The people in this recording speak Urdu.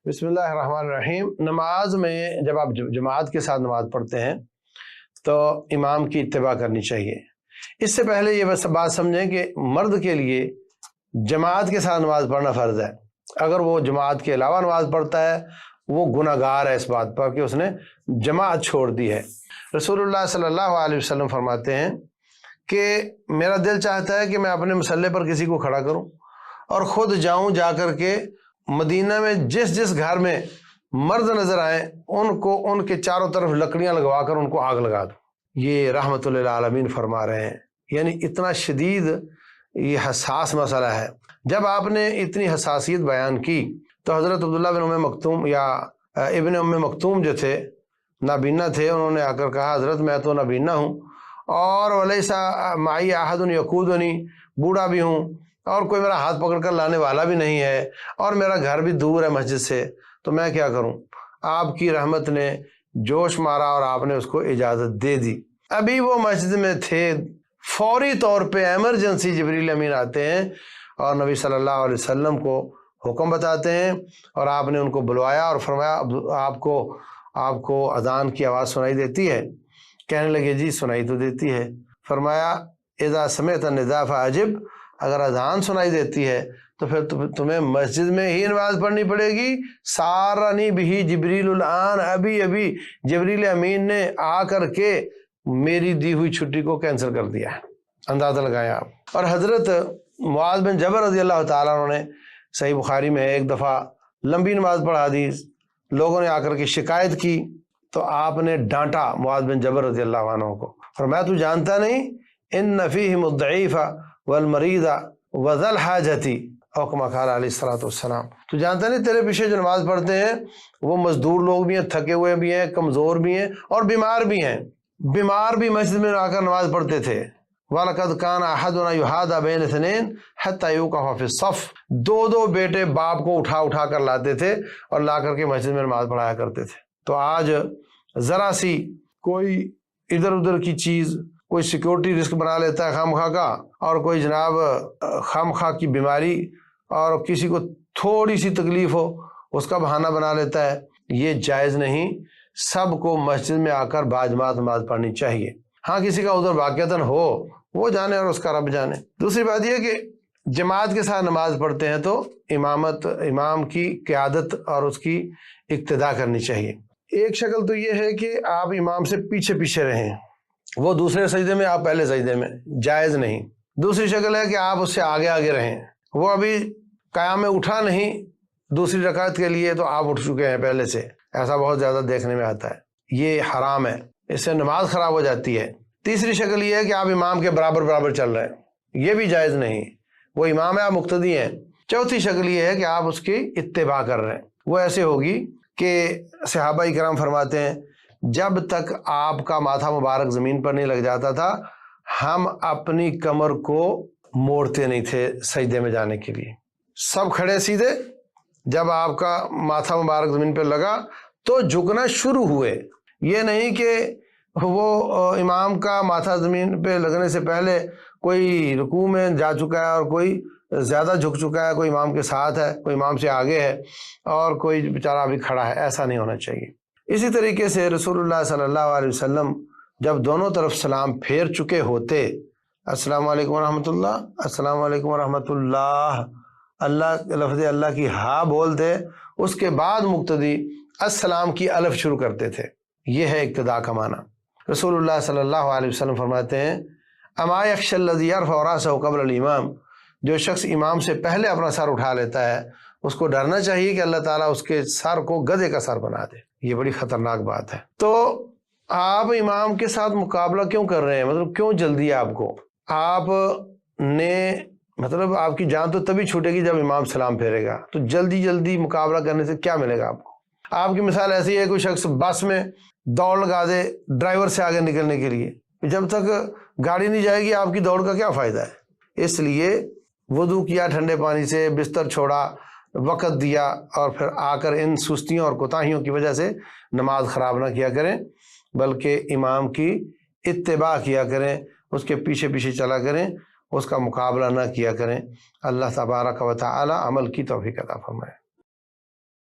بسم اللہ الرحمن الرحیم۔ نماز میں جب آپ جماعت کے ساتھ نماز پڑھتے ہیں تو امام کی اتباع کرنی چاہیے۔ اس سے پہلے یہ بس بات سمجھیں کہ مرد کے لیے جماعت کے ساتھ نماز پڑھنا فرض ہے۔ اگر وہ جماعت کے علاوہ نماز پڑھتا ہے وہ گناہ گار ہے اس بات پر کہ اس نے جماعت چھوڑ دی ہے۔ رسول اللہ صلی اللہ علیہ وسلم فرماتے ہیں کہ میرا دل چاہتا ہے کہ میں اپنے مصلی پر کسی کو کھڑا کروں اور خود جاؤں، جا کر کے مدینہ میں جس جس گھر میں مرد نظر آئیں ان کے چاروں طرف لکڑیاں لگوا کر ان کو آگ لگا دوں۔ یہ رحمت للعالمین فرما رہے ہیں، یعنی اتنا شدید یہ حساس مسئلہ ہے۔ جب آپ نے اتنی حساسیت بیان کی تو حضرت عبداللہ بن ام مکتوم یا ابن ام مکتوم جو تھے، نابینا تھے، انہوں نے آ کر کہا حضرت میں تو نابینا ہوں اور ولیسا معی احد یقودنی، بوڑھا بھی ہوں اور کوئی میرا ہاتھ پکڑ کر لانے والا بھی نہیں ہے اور میرا گھر بھی دور ہے مسجد سے، تو میں کیا کروں؟ آپ کی رحمت نے جوش مارا اور آپ نے اس کو اجازت دے دی۔ ابھی وہ مسجد میں تھے، فوری طور پہ ایمرجنسی جبریل امین آتے ہیں اور نبی صلی اللہ علیہ وسلم کو حکم بتاتے ہیں اور آپ نے ان کو بلوایا اور فرمایا آپ کو اذان کی آواز سنائی دیتی ہے؟ کہنے لگے جی سنائی تو دیتی ہے۔ فرمایا اذا سمعت النداء فاجب، اگر اذان سنائی دیتی ہے تو پھر تمہیں مسجد میں ہی نماز پڑھنی پڑے گی۔ سارنی بھی جبریل الان، ابھی جبریل امین نے آ کر کے میری دی ہوئی چھٹی کو کینسل کر دیا ہے۔ اندازہ لگائیں آپ۔ اور حضرت معاذ بن جبل رضی اللہ تعالیٰ عنہ نے صحیح بخاری میں ایک دفعہ لمبی نماز پڑھا دی، لوگوں نے آ کر کے شکایت کی تو آپ نے ڈانٹا معاذ بن جبل رضی اللہ عنہ کو، فرمایا تو جانتا نہیں ان فیہم الضعیف والمریض وذا الحاجۃ او کما قال علیہ الصلوۃ والسلام، تو جانتا نہیں تیرے پیچھے جو نماز پڑھتے ہیں وہ مزدور لوگ بھی ہیں، تھکے ہوئے بھی ہیں، کمزور بھی ہیں اور بیمار بھی ہیں۔ بیمار بھی مسجد میں آ کر نماز پڑھتے تھے۔ وَلَقَدْ كَانَ أَحَدُنَا يُحَاذَ بَيْنَ اثْنَيْنِ حَتَّى يُوقَفَ فِي الصَّفِّ، دو بیٹے باپ کو اٹھا کر لاتے تھے اور لا کر کے مسجد میں نماز پڑھایا کرتے تھے۔ تو آج ذرا سی کوئی ادھر ادھر کی چیز، کوئی سیکیورٹی رسک بنا لیتا ہے خامخواہ کا، اور کوئی جناب خامخواہ کی بیماری اور کسی کو تھوڑی سی تکلیف ہو اس کا بہانہ بنا لیتا ہے، یہ جائز نہیں۔ سب کو مسجد میں آ کر باجماعت نماز پڑھنی چاہیے۔ ہاں کسی کا عذر واقعتاً ہو وہ جانے اور اس کا رب جانے۔ دوسری بات یہ کہ جماعت کے ساتھ نماز پڑھتے ہیں تو امام کی قیادت اور اس کی اقتداء کرنی چاہیے۔ ایک شکل تو یہ ہے کہ آپ امام سے پیچھے رہیں، وہ دوسرے سجدے میں آپ پہلے سجدے میں، جائز نہیں۔ دوسری شکل ہے کہ آپ اس سے آگے رہیں، وہ ابھی قیام میں اٹھا نہیں دوسری رکعت کے لیے تو آپ اٹھ چکے ہیں پہلے سے، ایسا بہت زیادہ دیکھنے میں آتا ہے، یہ حرام ہے، اس سے نماز خراب ہو جاتی ہے۔ تیسری شکل یہ ہے کہ آپ امام کے برابر چل رہے ہیں، یہ بھی جائز نہیں، وہ امام ہے آپ مقتدی ہیں۔ چوتھی شکل یہ ہے کہ آپ اس کی اتباع کر رہے ہیں، وہ ایسے ہوگی کہ صحابہ کرام فرماتے ہیں جب تک آپ کا ماتھا مبارک زمین پر نہیں لگ جاتا تھا ہم اپنی کمر کو موڑتے نہیں تھے سجدے میں جانے کے لیے، سب کھڑے سیدھے، جب آپ کا ماتھا مبارک زمین پہ لگا تو جھکنا شروع ہوئے۔ یہ نہیں کہ وہ امام کا ماتھا زمین پہ لگنے سے پہلے کوئی رکوع میں جا چکا ہے اور کوئی زیادہ جھک چکا ہے، کوئی امام کے ساتھ ہے، کوئی امام سے آگے ہے اور کوئی بیچارہ ابھی کھڑا ہے، ایسا نہیں ہونا چاہیے۔ اسی طریقے سے رسول اللہ صلی اللہ علیہ وسلم جب دونوں طرف سلام پھیر چکے ہوتے، السلام علیکم ورحمۃ اللہ، السلام علیکم ورحمۃ اللہ، لفظ اللہ کی ہاں بولتے، اس کے بعد مقتدی السلام کی الف شروع کرتے تھے۔ یہ ہے اقتداء کا معنی۔ رسول اللہ صلی اللہ علیہ وسلم فرماتے ہیں اما یخشی الذی یرفع راسہ قبل الامام، جو شخص امام سے پہلے اپنا سر اٹھا لیتا ہے اس کو ڈرنا چاہیے کہ اللہ تعالیٰ اس کے سر کو گدھے کا سر بنا دے، یہ بڑی خطرناک بات ہے۔ تو آپ امام کے ساتھ مقابلہ کیوں کر رہے ہیں؟ مطلب کیوں جلدی ہے آپ کو؟ آپ نے مطلب آپ کی جان تو تبھی چھوٹے گی جب امام سلام پھیرے گا، تو جلدی مقابلہ کرنے سے کیا ملے گا آپ کو؟ آپ کی مثال ایسی ہے کوئی شخص بس میں دوڑ لگا دے ڈرائیور سے آگے نکلنے کے لیے، جب تک گاڑی نہیں جائے گی آپ کی دوڑ کا کیا فائدہ ہے؟ اس لیے وضو کیا ٹھنڈے پانی سے، بستر چھوڑا، وقت دیا، اور پھر آ کر ان سستیوں اور کوتاہیوں کی وجہ سے نماز خراب نہ کیا کریں، بلکہ امام کی اتباع کیا کریں، اس کے پیچھے چلا کریں، اس کا مقابلہ نہ کیا کریں۔ اللہ تبارک و تعالی عمل کی توفیق عطا فرمائے۔